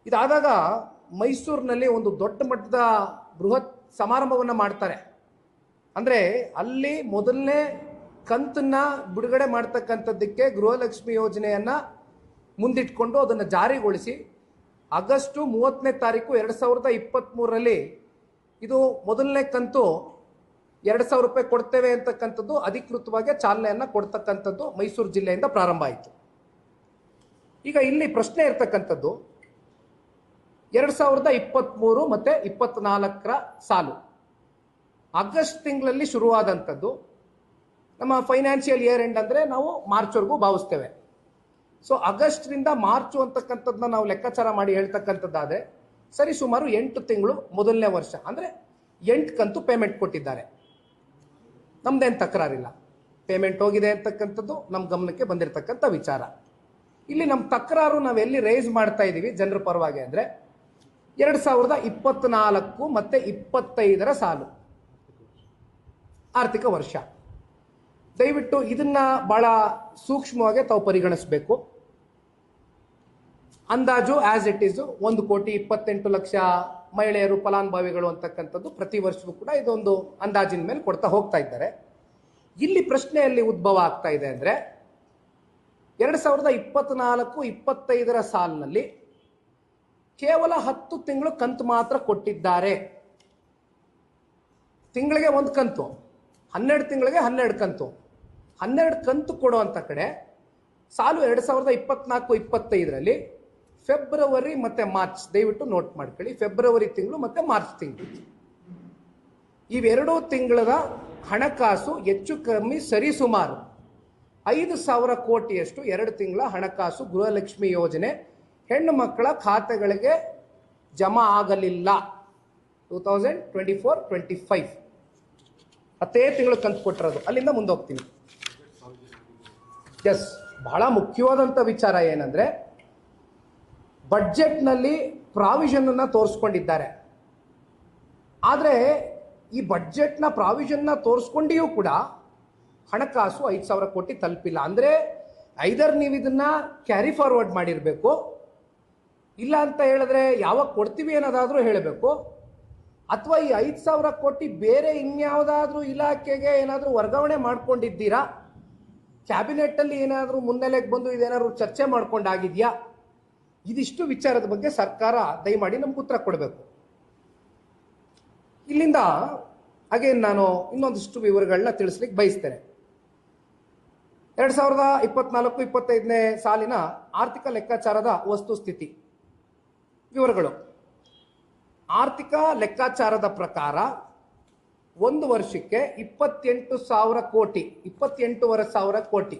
ಇದಾದಾಗ ಮೈಸೂರಿನಲ್ಲಿ ಒಂದು ದೊಡ್ಡ ಮಟ್ಟದ ಬೃಹತ್ ಸಮಾರಂಭವನ್ನು ಮಾಡ್ತಾರೆ. ಅಂದರೆ ಅಲ್ಲಿ ಮೊದಲನೇ ಕಂತನ್ನ ಬಿಡುಗಡೆ ಮಾಡ್ತಕ್ಕಂಥದ್ದಕ್ಕೆ ಗೃಹಲಕ್ಷ್ಮಿ ಯೋಜನೆಯನ್ನು ಮುಂದಿಟ್ಕೊಂಡು ಅದನ್ನು ಜಾರಿಗೊಳಿಸಿ ಆಗಸ್ಟ್ 30ನೇ ತಾರೀಕು 2023ರಲ್ಲಿ ಇದು ಮೊದಲನೇ ಕಂತು 2,000 ರೂಪಾಯಿ ಕೊಡ್ತೇವೆ ಅಂತಕ್ಕಂಥದ್ದು ಅಧಿಕೃತವಾಗಿ ಚಾಲನೆಯನ್ನು ಕೊಡ್ತಕ್ಕಂಥದ್ದು ಮೈಸೂರು ಜಿಲ್ಲೆಯಿಂದ ಪ್ರಾರಂಭ ಆಯಿತು. ಈಗ ಇಲ್ಲಿ ಪ್ರಶ್ನೆ ಇರ್ತಕ್ಕಂಥದ್ದು 2023 ಮತ್ತು 24ರ ಸಾಲು ಆಗಸ್ಟ್ ತಿಂಗಳಲ್ಲಿ ಶುರುವಾದಂಥದ್ದು. ನಮ್ಮ ಫೈನಾನ್ಷಿಯಲ್ ಇಯರ್ ಎಂಡ್ ಅಂದರೆ ನಾವು ಮಾರ್ಚ್ವರೆಗೂ ಭಾವಿಸ್ತೇವೆ. ಸೊ ಆಗಸ್ಟ್ರಿಂದ ಮಾರ್ಚು ಅಂತಕ್ಕಂಥದ್ದನ್ನ ನಾವು ಲೆಕ್ಕಾಚಾರ ಮಾಡಿ ಹೇಳ್ತಕ್ಕಂಥದ್ದಾದರೆ ಸರಿ ಸುಮಾರು 8 ತಿಂಗಳು ಮೊದಲನೇ ವರ್ಷ, ಅಂದರೆ 8 ಕಂತು ಪೇಮೆಂಟ್ ಕೊಟ್ಟಿದ್ದಾರೆ. ನಮ್ದೇನು ತಕರಾರಿಲ್ಲ, ಪೇಮೆಂಟ್ ಹೋಗಿದೆ ಅಂತಕ್ಕಂಥದ್ದು ನಮ್ಮ ಗಮನಕ್ಕೆ ಬಂದಿರತಕ್ಕಂಥ ವಿಚಾರ. ಇಲ್ಲಿ ನಮ್ಮ ತಕರಾರು ನಾವೆಲ್ಲಿ ರೈಸ್ ಮಾಡ್ತಾ ಇದ್ದೀವಿ ಜನರ ಪರವಾಗಿ ಅಂದರೆ 2024 ಮತ್ತು 25ರ ಸಾಲು ಆರ್ಥಿಕ ವರ್ಷ. ದಯವಿಟ್ಟು ಇದನ್ನ ಬಹಳ ಸೂಕ್ಷ್ಮವಾಗಿ ತಾವು ಪರಿಗಣಿಸಬೇಕು. ಅಂದಾಜು ಆಸ್ ಇಟ್ ಈಸ್ 1,28,00,000 ಮಹಿಳೆಯರು ಫಲಾನುಭವಿಗಳು ಅಂತಕ್ಕಂಥದ್ದು ಪ್ರತಿ ವರ್ಷವೂ ಕೂಡ ಇದೊಂದು ಅಂದಾಜಿನ ಮೇಲೆ ಕೊಡ್ತಾ ಹೋಗ್ತಾ ಇದ್ದಾರೆ. ಇಲ್ಲಿ ಪ್ರಶ್ನೆಯಲ್ಲಿ ಉದ್ಭವ ಆಗ್ತಾ ಇದೆ ಅಂದರೆ 2024-25ರ ಸಾಲಿನಲ್ಲಿ ಕೇವಲ 10 ತಿಂಗಳು ಕಂತು ಮಾತ್ರ ಕೊಟ್ಟಿದ್ದಾರೆ. ತಿಂಗಳಿಗೆ 1 ಕಂತು, 12 ತಿಂಗಳಿಗೆ 12 ಕಂತು. 12 ಕಂತು ಕೊಡುವಂಥ ಕಡೆ ಸಾಲು 2024-25ರಲ್ಲಿ ಫೆಬ್ರವರಿ ಮತ್ತು ಮಾರ್ಚ್, ದಯವಿಟ್ಟು ನೋಟ್ ಮಾಡ್ಕೊಳ್ಳಿ, ಫೆಬ್ರವರಿ ತಿಂಗಳು ಮತ್ತು ಮಾರ್ಚ್ ತಿಂಗಳು, ಇವೆರಡೂ ತಿಂಗಳ ಹಣಕಾಸು ಹೆಚ್ಚು ಕಮ್ಮಿ ಸರಿಸುಮಾರು 5,000 ಕೋಟಿಯಷ್ಟು 2 ತಿಂಗಳ ಹಣಕಾಸು ಗೃಹಲಕ್ಷ್ಮಿ ಯೋಜನೆ ಹೆಣ್ಣು ಮಕ್ಕಳ ಖಾತೆಗಳಿಗೆ ಜಮಾ ಆಗಲಿಲ್ಲ. 2024-25 10 ತಿಂಗಳು ಕಂತು ಕೊಟ್ಟಿರೋದು. ಅಲ್ಲಿಂದ ಮುಂದೆ ಹೋಗ್ತೀನಿ. ಎಸ್, ಬಹಳ ಮುಖ್ಯವಾದಂಥ ವಿಚಾರ ಏನಂದರೆ ಬಡ್ಜೆಟ್ನಲ್ಲಿ ಪ್ರಾವಿಷನ್ ಅನ್ನು ತೋರಿಸ್ಕೊಂಡಿದ್ದಾರೆ. ಆದರೆ ಈ ಬಡ್ಜೆಟ್ನ ಪ್ರಾವಿಷನ್ನ ತೋರಿಸ್ಕೊಂಡಿಯೂ ಕೂಡ ಹಣಕಾಸು 5,000 ಕೋಟಿ ತಲುಪಿಲ್ಲ. ಅಂದರೆ ಐದರ್ ನೀವು ಇದನ್ನ ಕ್ಯಾರಿ ಫಾರ್ವರ್ಡ್ ಮಾಡಿರಬೇಕು, ಇಲ್ಲ ಅಂತ ಹೇಳಿದ್ರೆ ಯಾವಾಗ ಕೊಡ್ತೀವಿ ಅನ್ನೋದಾದರೂ ಹೇಳಬೇಕು, ಅಥವಾ ಈ 5,000 ಕೋಟಿ ಬೇರೆ ಇನ್ಯಾವುದಾದ್ರೂ ಇಲಾಖೆಗೆ ಏನಾದರೂ ವರ್ಗಾವಣೆ ಮಾಡ್ಕೊಂಡಿದ್ದೀರಾ, ಕ್ಯಾಬಿನೆಟ್ಟಲ್ಲಿ ಏನಾದರೂ ಮುನ್ನೆಲೆಗೆ ಬಂದು ಇದೇನಾದ್ರು ಚರ್ಚೆ ಮಾಡ್ಕೊಂಡಾಗಿದೆಯಾ, ಇದಿಷ್ಟು ವಿಚಾರದ ಬಗ್ಗೆ ಸರ್ಕಾರ ದಯಮಾಡಿ ನಮ್ಗೆ ಉತ್ತರ ಕೊಡಬೇಕು. ಇಲ್ಲಿಂದ ಹಾಗೆ ನಾನು ಇನ್ನೊಂದಿಷ್ಟು ವಿವರಗಳನ್ನ ತಿಳಿಸ್ಲಿಕ್ಕೆ ಬಯಸ್ತೇನೆ. 2024-25ನೇ ಸಾಲಿನ ಆರ್ಥಿಕ ಲೆಕ್ಕಾಚಾರದ ವಸ್ತುಸ್ಥಿತಿ ವಿವರಗಳು. ಆರ್ಥಿಕ ಲೆಕ್ಕಾಚಾರದ ಪ್ರಕಾರ ಒಂದು ವರ್ಷಕ್ಕೆ 28,000 ಕೋಟಿ, 28,500 ಕೋಟಿ,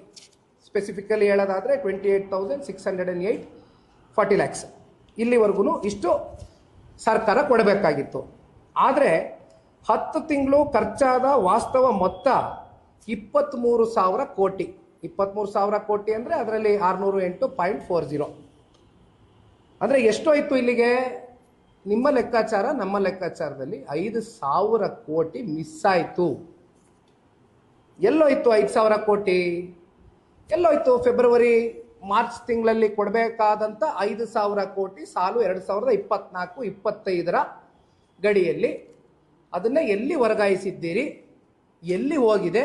ಸ್ಪೆಸಿಫಿಕಲಿ ಹೇಳೋದಾದರೆ 28,608.40 lakhs ಇಲ್ಲಿವರೆಗೂ ಇಷ್ಟು ಸರ್ಕಾರ ಕೊಡಬೇಕಾಗಿತ್ತು. ಆದರೆ 10 ತಿಂಗಳು ಖರ್ಚಾದ ವಾಸ್ತವ ಮೊತ್ತ 23,000 ಕೋಟಿ. 23,000 ಕೋಟಿ ಅಂದರೆ ಅದರಲ್ಲಿ 608.40, ಅಂದರೆ ಎಷ್ಟೋಯ್ತು ಇಲ್ಲಿಗೆ? ನಿಮ್ಮ ಲೆಕ್ಕಾಚಾರ ನಮ್ಮ ಲೆಕ್ಕಾಚಾರದಲ್ಲಿ 5,000 ಕೋಟಿ ಮಿಸ್ ಆಯಿತು. ಎಲ್ಲೋಯ್ತು 5,000 ಕೋಟಿ? ಎಲ್ಲೋಯ್ತು? ಫೆಬ್ರವರಿ ಮಾರ್ಚ್ ತಿಂಗಳಲ್ಲಿ ಕೊಡಬೇಕಾದಂಥ 5,000 ಕೋಟಿ ಸಾಲು 2024-25ರ ಗಡಿಯಲ್ಲಿ ಅದನ್ನ ಎಲ್ಲಿ ವರ್ಗಾಯಿಸಿದ್ದೀರಿ? ಎಲ್ಲಿ ಹೋಗಿದೆ?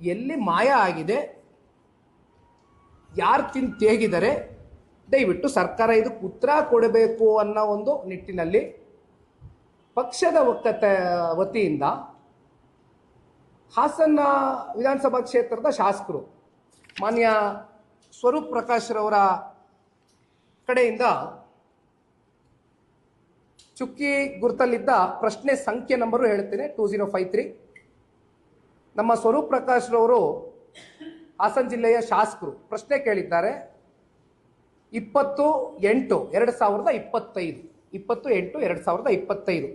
ಎಲ್ಲಿ ಮಾಯ ಆಗಿದೆ? ಯಾರು ತಿಂದು ತೇಗಿದರೆ? ದಯವಿಟ್ಟು ಸರ್ಕಾರ ಇದಕ್ಕೆ ಉತ್ತರ ಕೊಡಬೇಕು ಅನ್ನೋ ಒಂದು ನಿಟ್ಟಿನಲ್ಲಿ ಪಕ್ಷದ ವತಿಯಿಂದ ಹಾಸನ ವಿಧಾನಸಭಾ ಕ್ಷೇತ್ರದ ಶಾಸಕರು ಮಾನ್ಯ ಸ್ವರೂಪ್ ಪ್ರಕಾಶ್ ರವರ ಕಡೆಯಿಂದ ಚುಕ್ಕಿ ಗುರುತಲ್ಲಿದ್ದ ಪ್ರಶ್ನೆ ಸಂಖ್ಯೆ ನಂಬರು ಹೇಳ್ತೇನೆ, 2053. ನಮ್ಮ ಸ್ವರೂಪ್ ಪ್ರಕಾಶ್ ರವರು ಹಾಸನ ಜಿಲ್ಲೆಯ ಶಾಸಕರು ಪ್ರಶ್ನೆ ಕೇಳಿದ್ದಾರೆ. 20/8/2025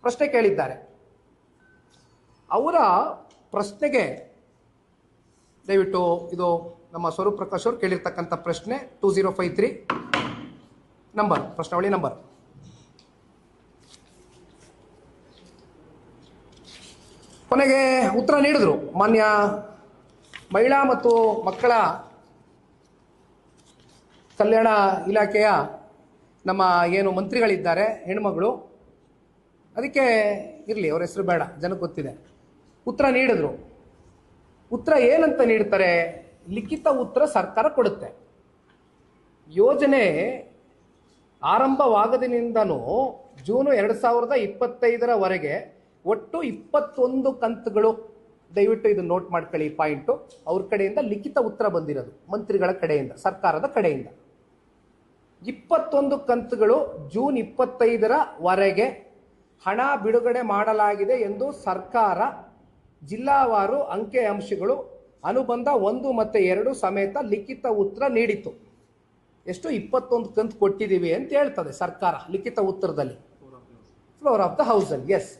ಪ್ರಶ್ನೆ ಕೇಳಿದ್ದಾರೆ. ಅವರ ಪ್ರಶ್ನೆಗೆ ದಯವಿಟ್ಟು, ಇದು ನಮ್ಮ ಸ್ವರೂಪ್ ಪ್ರಕಾಶ್ ಅವರು ಕೇಳಿರ್ತಕ್ಕಂಥ ಪ್ರಶ್ನೆ 2053 ನಂಬರ್, ಪ್ರಶ್ನಾವಳಿ ನಂಬರ್. ಕೊನೆಗೆ ಉತ್ತರ ನೀಡಿದ್ರು ಮಾನ್ಯ ಮಹಿಳಾ ಮತ್ತು ಮಕ್ಕಳ ಕಲ್ಯಾಣ ಇಲಾಖೆಯ ನಮ್ಮ ಏನು ಮಂತ್ರಿಗಳಿದ್ದಾರೆ ಹೆಣ್ಮಗಳು, ಅದಕ್ಕೆ ಇರಲಿ ಅವ್ರ ಹೆಸರು ಬೇಡ, ಜನಕ್ಕೆ ಗೊತ್ತಿದೆ. ಉತ್ತರ ನೀಡಿದ್ರು. ಉತ್ತರ ಏನಂತ ನೀಡ್ತಾರೆ? ಲಿಖಿತ ಉತ್ತರ ಸರ್ಕಾರ ಕೊಡುತ್ತೆ. ಯೋಜನೆ ಆರಂಭವಾಗದಿನಿಂದನೂ ಜೂನ್ 2025 ಒಟ್ಟು 21 ಕಂತುಗಳು. ದಯವಿಟ್ಟು ಇದು ನೋಟ್ ಮಾಡ್ಕೊಳ್ಳಿ ಈ ಪಾಯಿಂಟು. ಅವ್ರ ಕಡೆಯಿಂದ ಲಿಖಿತ ಉತ್ತರ ಬಂದಿರೋದು, ಮಂತ್ರಿಗಳ ಕಡೆಯಿಂದ, ಸರ್ಕಾರದ ಕಡೆಯಿಂದ. 21 ಕಂತುಗಳು ಜೂನ್ 25 ಹಣ ಬಿಡುಗಡೆ ಮಾಡಲಾಗಿದೆ ಎಂದು ಸರ್ಕಾರ ಜಿಲ್ಲಾವಾರು ಅಂಕಿ ಅಂಶಗಳು ಅನುಬಂಧ 1 ಮತ್ತು 2 ಸಮೇತ ಲಿಖಿತ ಉತ್ತರ ನೀಡಿತು. ಎಷ್ಟು? 21 ಕಂತು ಕೊಟ್ಟಿದ್ದೀವಿ ಅಂತ ಹೇಳ್ತದೆ ಸರ್ಕಾರ ಲಿಖಿತ ಉತ್ತರದಲ್ಲಿ. ಫ್ಲೋರ್ ಆಫ್ ದ ಹೌಸಲ್ಲಿ, ಎಸ್,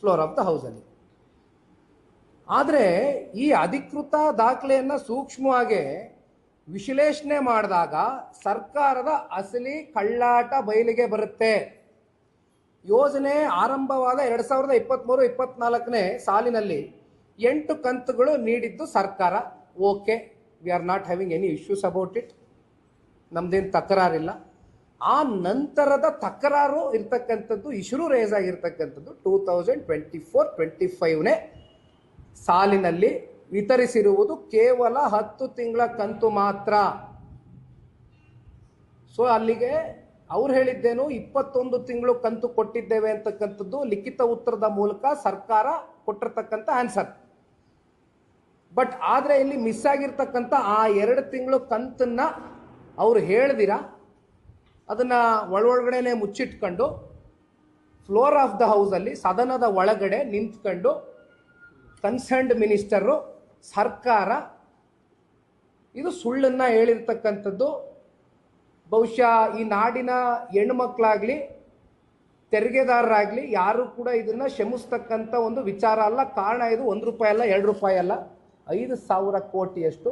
ಫ್ಲೋರ್ ಆಫ್ ದ ಹೌಸಲ್ಲಿ. ಆದರೆ ಈ ಅಧಿಕೃತ ದಾಖಲೆಯನ್ನು ಸೂಕ್ಷ್ಮವಾಗಿ ವಿಶ್ಲೇಷಣೆ ಮಾಡಿದಾಗ ಸರ್ಕಾರದ ಅಸಲಿ ಕಳ್ಳಾಟ ಬಯಲಿಗೆ ಬರುತ್ತೆ. ಯೋಜನೆ ಆರಂಭವಾದ 2023-24 ಸಾಲಿನಲ್ಲಿ 8 ಕಂತುಗಳು ನೀಡಿದ್ದು ಸರ್ಕಾರ. Okay, we are not having any issues about it, ನಮ್ದೇನು ತಕರಾರಿಲ್ಲ. ಆ ನಂತರದ ತಕರಾರು ಇರ್ತಕ್ಕಂಥದ್ದು, ಇಶ್ಯೂ ರೇಸ್ ಆಗಿರ್ತಕ್ಕಂಥದ್ದು 2024-25 ಸಾಲಿನಲ್ಲಿ ವಿತರಿಸಿರುವುದು ಕೇವಲ 10 ತಿಂಗಳ ಕಂತು ಮಾತ್ರ. ಸೊ ಅಲ್ಲಿಗೆ ಅವ್ರು ಹೇಳಿದ್ದೇನು, 21 ತಿಂಗಳು ಕಂತು ಕೊಟ್ಟಿದ್ದೇವೆ ಅಂತಕ್ಕಂಥದ್ದು ಲಿಖಿತ ಉತ್ತರದ ಮೂಲಕ ಸರ್ಕಾರ ಕೊಟ್ಟಿರ್ತಕ್ಕಂಥ ಆನ್ಸರ್. ಬಟ್ ಆದರೆ ಇಲ್ಲಿ ಮಿಸ್ ಆಗಿರ್ತಕ್ಕಂಥ ಆ 2 ತಿಂಗಳು ಕಂತನ್ನ ಅವ್ರು ಹೇಳ್ದಿರ ಅದನ್ನ ಒಳಗಡೆನೆ ಮುಚ್ಚಿಟ್ಕೊಂಡು ಫ್ಲೋರ್ ಆಫ್ ದ ಹೌಸಲ್ಲಿ, ಸದನದ ಒಳಗಡೆ ನಿಂತ್ಕೊಂಡು ಕನ್ಸರ್ನ್ಡ್ ಮಿನಿಸ್ಟರು, ಸರ್ಕಾರ ಇದು ಸುಳ್ಳನ್ನ ಹೇಳಿರ್ತಕ್ಕಂಥದ್ದು. ಬಹುಶಃ ಈ ನಾಡಿನ ಹೆಣ್ಮಕ್ಳಾಗ್ಲಿ ತೆರಿಗೆದಾರರಾಗ್ಲಿ ಯಾರು ಕೂಡ ಇದನ್ನ ಕ್ಷಮಿಸ್ತಕ್ಕಂಥ ಒಂದು ವಿಚಾರ ಅಲ್ಲ. ಕಾರಣ ಇದು 1 ರೂಪಾಯಿ ಅಲ್ಲ, 2 ರೂಪಾಯಿ ಅಲ್ಲ, 5,000 ಕೋಟಿಯಷ್ಟು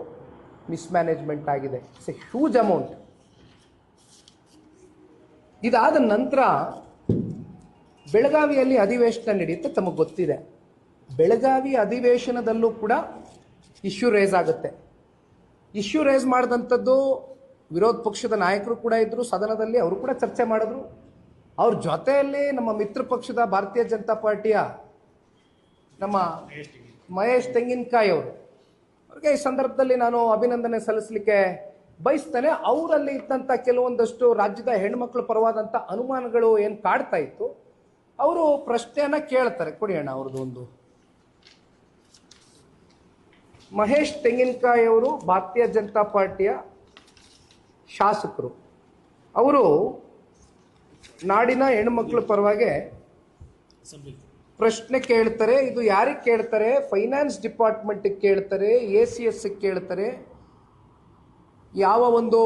ಮಿಸ್ಮ್ಯಾನೇಜ್ಮೆಂಟ್ ಆಗಿದೆ. It's A huge amount. ಇದಾದ ನಂತರ ಬೆಳಗಾವಿಯಲ್ಲಿ ಅಧಿವೇಶನ ನಡೆಯುತ್ತೆ, ತಮಗೆ ಗೊತ್ತಿದೆ. ಬೆಳಗಾವಿ ಅಧಿವೇಶನದಲ್ಲೂ ಕೂಡ ಇಶ್ಯೂ ರೇಸ್ ಆಗುತ್ತೆ. ಇಶ್ಯೂ ರೇಸ್ ಮಾಡಿದಂಥದ್ದು ವಿರೋಧ ಪಕ್ಷದ ನಾಯಕರು ಕೂಡ ಇದ್ದರು ಸದನದಲ್ಲಿ, ಅವರು ಕೂಡ ಚರ್ಚೆ ಮಾಡಿದ್ರು. ಅವ್ರ ಜೊತೆಯಲ್ಲಿ ನಮ್ಮ ಮಿತ್ರ ಪಕ್ಷದ ಭಾರತೀಯ ಜನತಾ ಪಾರ್ಟಿಯ ನಮ್ಮ ಮಹೇಶ್ ತೆಂಗಿನಕಾಯಿ ಅವರು, ಅವ್ರಿಗೆ ಈ ಸಂದರ್ಭದಲ್ಲಿ ನಾನು ಅಭಿನಂದನೆ ಸಲ್ಲಿಸಲಿಕ್ಕೆ ಬಯಸ್ತೇನೆ. ಅವರಲ್ಲಿ ಇದ್ದಂಥ ಕೆಲವೊಂದಷ್ಟು ರಾಜ್ಯದ ಹೆಣ್ಮಕ್ಳ ಪರವಾದಂಥ ಅನುಮಾನಗಳು ಏನು ಕಾಡ್ತಾ ಇತ್ತು, ಅವರು ಪ್ರಶ್ನೆಯನ್ನ ಕೇಳ್ತಾರೆ. ಕೊಡಿ ಅಣ್ಣ ಅವ್ರದ್ದು ಒಂದು. ಮಹೇಶ್ ತೆಂಗಿನಕಾಯಿ ಅವರು ಭಾರತೀಯ ಜನತಾ ಪಾರ್ಟಿಯ ಶಾಸಕರು. ಅವರು ನಾಡಿನ ಹೆಣ್ಮಕ್ಳ ಪರವಾಗಿ ಪ್ರಶ್ನೆ ಕೇಳ್ತಾರೆ. ಇದು ಯಾರಿಗೆ ಕೇಳ್ತಾರೆ? ಫೈನಾನ್ಸ್ ಡಿಪಾರ್ಟ್ಮೆಂಟಿಗೆ ಕೇಳ್ತಾರೆ, ACS ಕೇಳ್ತಾರೆ. ಯಾವ ಒಂದು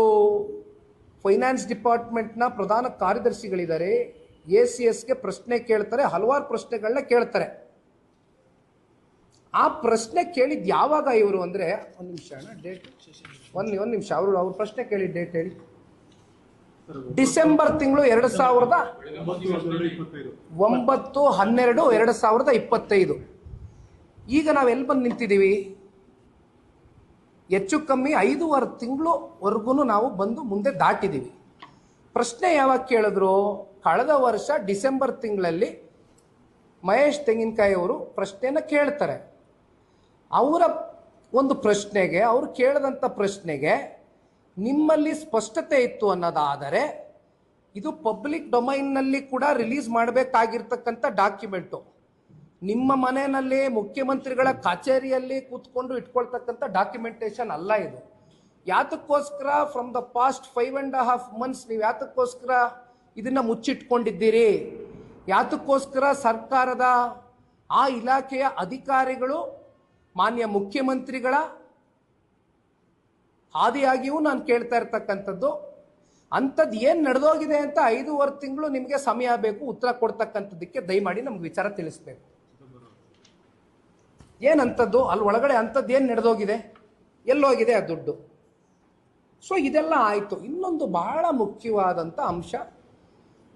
ಫೈನಾನ್ಸ್ ಡಿಪಾರ್ಟ್ಮೆಂಟ್ನ ಪ್ರಧಾನ ಕಾರ್ಯದರ್ಶಿಗಳಿದ್ದಾರೆ, ACSಗೆ ಪ್ರಶ್ನೆ ಕೇಳ್ತಾರೆ, ಹಲವಾರು ಪ್ರಶ್ನೆಗಳನ್ನ ಕೇಳ್ತಾರೆ. ಆ ಪ್ರಶ್ನೆ ಕೇಳಿದ್ ಯಾವಾಗ ಇವರು ಅಂದ್ರೆ, ಒಂದು ನಿಮಿಷ ಅಣ್ಣ, ಡೇಟ್ ಒಂದು ನಿಮಿಷ, ಅವ್ರ ಪ್ರಶ್ನೆ ಕೇಳಿದ ಡೇಟ್ ಹೇಳಿ. ಡಿಸೆಂಬರ್ ತಿಂಗಳು 9/12/2025. ಈಗ ನಾವೆಲ್ಲಿ ಬಂದು ನಿಂತಿದ್ದೀವಿ? ಹೆಚ್ಚು ಕಮ್ಮಿ 5.5 ತಿಂಗಳವರೆಗೂ ನಾವು ಬಂದು ಮುಂದೆ ದಾಟಿದ್ದೀವಿ. ಪ್ರಶ್ನೆ ಯಾವಾಗ ಕೇಳಿದ್ರು? ಕಳೆದ ವರ್ಷ ಡಿಸೆಂಬರ್ ತಿಂಗಳಲ್ಲಿ ಮಹೇಶ್ ತೆಂಗಿನಕಾಯಿ ಅವರು ಪ್ರಶ್ನೆಯನ್ನು ಕೇಳ್ತಾರೆ. ಅವರ ಒಂದು ಪ್ರಶ್ನೆಗೆ, ಅವರು ಕೇಳಿದಂಥ ಪ್ರಶ್ನೆಗೆ ನಿಮ್ಮಲ್ಲಿ ಸ್ಪಷ್ಟತೆ ಇತ್ತು ಅನ್ನೋದಾದರೆ ಇದು ಪಬ್ಲಿಕ್ ಡೊಮೈನ್ನಲ್ಲಿ ಕೂಡ ರಿಲೀಸ್ ಮಾಡಬೇಕಾಗಿರ್ತಕ್ಕಂಥ ಡಾಕ್ಯುಮೆಂಟು. ನಿಮ್ಮ ಮನೆಯಲ್ಲಿ ಮುಖ್ಯಮಂತ್ರಿಗಳ ಕಚೇರಿಯಲ್ಲಿ ಕೂತ್ಕೊಂಡು ಇಟ್ಕೊಳ್ತಕ್ಕಂಥ ಡಾಕ್ಯುಮೆಂಟೇಶನ್ ಅಲ್ಲ ಇದು. ಯಾತಕ್ಕೋಸ್ಕರ ಫ್ರಮ್ ದ ಪಾಸ್ಟ್ 5.5 months ನೀವು ಯಾತಕ್ಕೋಸ್ಕರ ಇದನ್ನ ಮುಚ್ಚಿಟ್ಕೊಂಡಿದ್ದೀರಿ? ಯಾತಕ್ಕೋಸ್ಕರ ಸರ್ಕಾರದ ಆ ಇಲಾಖೆಯ ಅಧಿಕಾರಿಗಳು ಮಾನ್ಯ ಮುಖ್ಯಮಂತ್ರಿಗಳ ಆದಿಯಾಗಿಯೂ ನಾನು ಕೇಳ್ತಾ ಇರ್ತಕ್ಕಂಥದ್ದು, ಅಂಥದ್ದು ಏನು ನಡೆದೋಗಿದೆ ಅಂತ 5.5 ತಿಂಗಳು ನಿಮಗೆ ಸಮಯ ಬೇಕು ಉತ್ತರ ಕೊಡ್ತಕ್ಕಂಥದ್ದಕ್ಕೆ. ದಯಮಾಡಿ ನಮ್ಗೆ ವಿಚಾರ ತಿಳಿಸ್ಬೇಕು. ಏನಂಥದ್ದು ಅಲ್ಲಿ ಒಳಗಡೆ ಅಂಥದ್ದು ಏನು ನಡೆದೋಗಿದೆ, ಎಲ್ಲೋಗಿದೆ ಆ ದುಡ್ಡು? ಸೊ ಇದೆಲ್ಲ ಆಯಿತು. ಇನ್ನೊಂದು ಬಹಳ ಮುಖ್ಯವಾದಂಥ ಅಂಶ,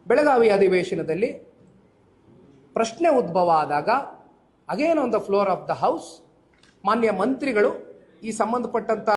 ಬೆಳಗಾವಿ ಅಧಿವೇಶನದಲ್ಲಿ ಪ್ರಶ್ನೆ ಉದ್ಭವ ಆದಾಗ again on the floor of the house ಮಾನ್ಯ ಮಂತ್ರಿಗಳು ಈ ಸಂಬಂಧಪಟ್ಟಂತ